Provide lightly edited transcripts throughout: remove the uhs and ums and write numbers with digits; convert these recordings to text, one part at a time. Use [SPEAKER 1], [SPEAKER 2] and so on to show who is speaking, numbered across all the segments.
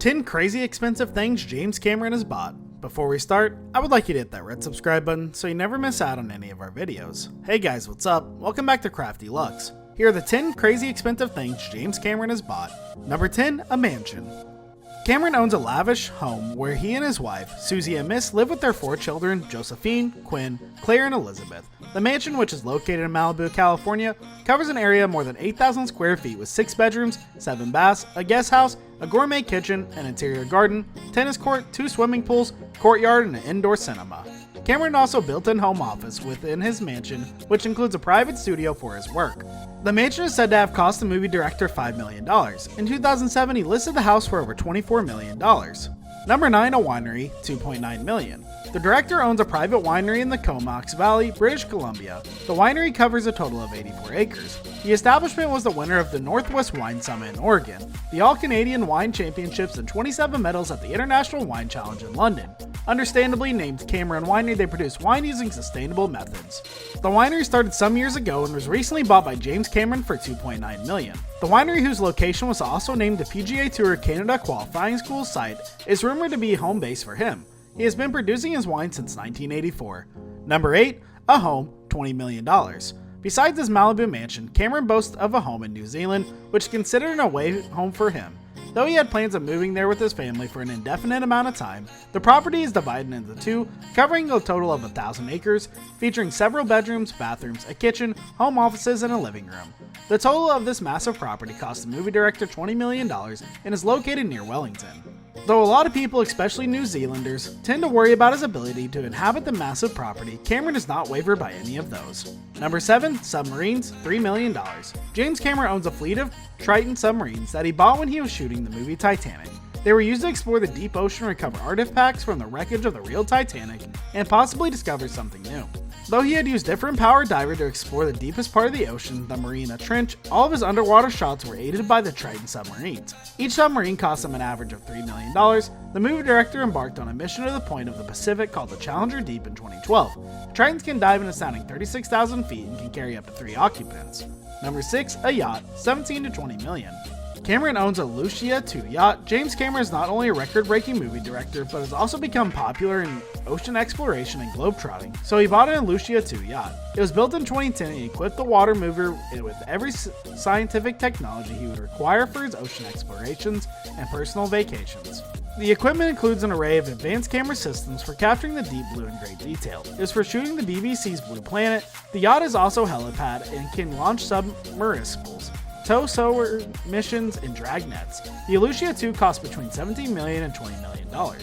[SPEAKER 1] 10 crazy expensive things James Cameron has bought. Before we start, I would like you to hit that red subscribe button so you never miss out on any of our videos. Hey guys, what's up? Welcome back to Crafty Lux. Here are the 10 crazy expensive things James Cameron has bought. Number 10, a mansion. Cameron owns a lavish home where he and his wife, Susie and Miss, live with their 4 children, Josephine, Quinn, Claire, and Elizabeth. The mansion, which is located in Malibu, California, covers an area of more than 8,000 square feet with 6 bedrooms, 7 baths, a guest house, a gourmet kitchen, an interior garden, tennis court, 2 swimming pools, courtyard, and an indoor cinema. Cameron also built in home office within his mansion, which includes a private studio for his work. The mansion is said to have cost the movie director $5 million. In 2007, he listed the house for over $24 million. Number 9, a winery, $2.9 million. The director owns a private winery in the Comox Valley, British Columbia. The winery covers a total of 84 acres. The establishment was the winner of the Northwest Wine Summit in Oregon, the All-Canadian Wine Championships, and 27 medals at the International Wine Challenge in London. Understandably named Cameron Winery, they produce wine using sustainable methods. The winery started some years ago and was recently bought by James Cameron for $2.9 million. The winery, whose location was also named the PGA Tour Canada Qualifying School site, is rumored to be home base for him. He has been producing his wine since 1984. Number 8, a home, $20 million. Besides his Malibu mansion, Cameron boasts of a home in New Zealand, which is considered an away home for him. Though he had plans of moving there with his family for an indefinite amount of time, the property is divided into 2, covering a total of 1,000 acres, featuring several bedrooms, bathrooms, a kitchen, home offices, and a living room. The total of this massive property cost the movie director $20 million and is located near Wellington. Though a lot of people, especially New Zealanders, tend to worry about his ability to inhabit the massive property, Cameron does not waver by any of those. Number 7, submarines, $3 million. James Cameron owns a fleet of Triton submarines that he bought when he was shooting the movie Titanic. They were used to explore the deep ocean, recover artifacts from the wreckage of the real Titanic, and possibly discover something new. Though he had used different powered diver to explore the deepest part of the ocean, the Marina Trench, all of his underwater shots were aided by the Triton submarines. Each submarine cost him an average of $3 million. The movie director embarked on a mission to the point of the Pacific called the Challenger Deep in 2012. Tritons can dive an astounding 36,000 feet and can carry up to 3 occupants. Number 6, a yacht, $17 to $20 million. Cameron owns a Lucia 2 yacht. James Cameron is not only a record-breaking movie director, but has also become popular in ocean exploration and globetrotting, so he bought a Lucia 2 yacht. It was built in 2010 and equipped the water mover with every scientific technology he would require for his ocean explorations and personal vacations. The equipment includes an array of advanced camera systems for capturing the deep blue in great detail. It is for shooting the BBC's Blue Planet. The yacht is also helipad and can launch submersibles, tow solar missions, and drag nets. The Lucia 2 cost between $17 million and $20 million.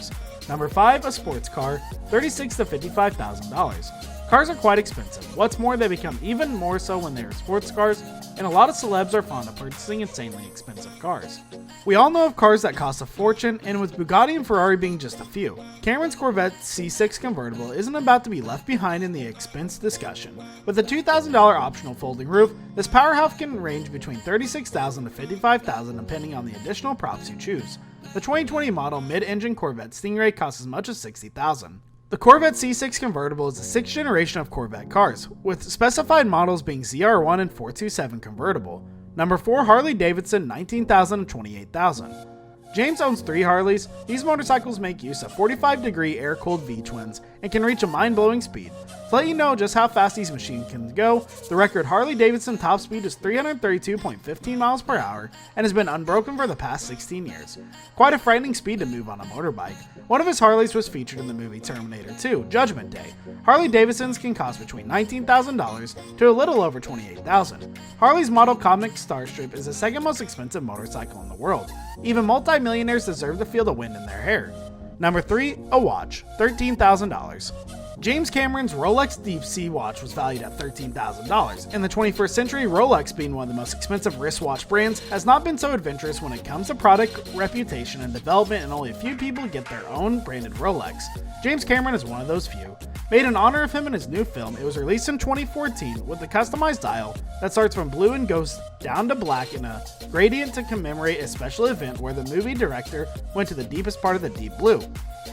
[SPEAKER 1] Number 5, a sports car, $36,000 to $55,000. Cars are quite expensive. What's more, they become even more so when they are sports cars, and a lot of celebs are fond of purchasing insanely expensive cars. We all know of cars that cost a fortune, and with Bugatti and Ferrari being just a few, Cameron's Corvette C6 convertible isn't about to be left behind in the expense discussion. With a $2,000 optional folding roof, this powerhouse can range between $36,000 to $55,000 depending on the additional props you choose. The 2020 model mid-engine Corvette Stingray costs as much as $60,000. The Corvette C6 convertible is the 6th generation of Corvette cars, with specified models being ZR1 and 427 convertible. Number 4, Harley Davidson, $19,000 to $28,000. James owns 3 Harleys. These motorcycles make use of 45-degree air-cooled V-twins and can reach a mind-blowing speed. To let you know just how fast these machines can go, the record Harley-Davidson top speed is 332.15 miles per hour and has been unbroken for the past 16 years. Quite a frightening speed to move on a motorbike. One of his Harleys was featured in the movie Terminator 2, Judgment Day. Harley-Davidsons can cost between $19,000 to a little over $28,000. Harley's model comic Starstrip is the second most expensive motorcycle in the world. Even multi-millionaires deserve to feel the wind in their hair. Number 3, a watch, $13,000. James Cameron's Rolex Deep Sea watch was valued at $13,000. In the 21st century, Rolex, being one of the most expensive wristwatch brands, has not been so adventurous when it comes to product reputation and development, and only a few people get their own branded Rolex. James Cameron is one of those few. Made in honor of him in his new film, it was released in 2014 with a customized dial that starts from blue and goes down to black in a gradient to commemorate a special event where the movie director went to the deepest part of the deep blue.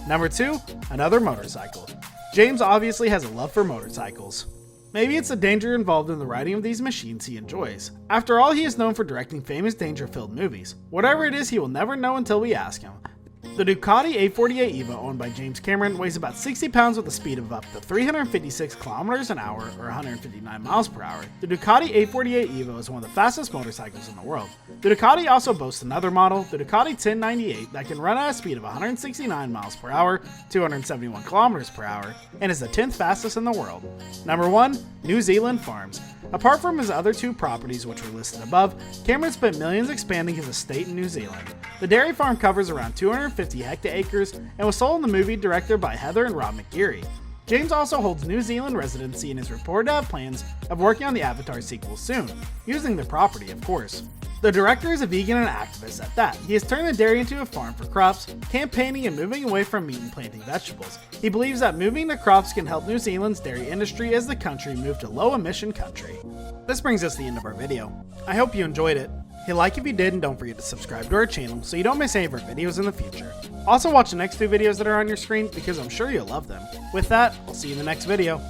[SPEAKER 1] Number 2, another motorcycle. James obviously has a love for motorcycles. Maybe it's the danger involved in the riding of these machines he enjoys. After all, he is known for directing famous danger-filled movies. Whatever it is, he will never know until we ask him. The Ducati A48 Evo, owned by James Cameron, weighs about 60 pounds with a speed of up to 356 kilometers an hour or 159 miles per hour. The Ducati A48 Evo is one of the fastest motorcycles in the world. The Ducati also boasts another model, the Ducati 1098, that can run at a speed of 169 miles per hour, 271 kilometers per hour, and is the 10th fastest in the world. Number 1. New Zealand Farms. Apart from his other two properties which were listed above, Cameron spent millions expanding his estate in New Zealand. The dairy farm covers around 250 hectares and was sold in the movie directed by Heather and Rob McGeary. James also holds New Zealand residency and is reported to have plans of working on the Avatar sequel soon, using the property of course. The director is a vegan and activist at that. He has turned the dairy into a farm for crops, campaigning and moving away from meat and planting vegetables. He believes that moving the crops can help New Zealand's dairy industry as the country move to low-emission country. This brings us to the end of our video. I hope you enjoyed it. Hit like if you did and don't forget to subscribe to our channel so you don't miss any of our videos in the future. Also watch the next two videos that are on your screen because I'm sure you'll love them. With that, I'll see you in the next video.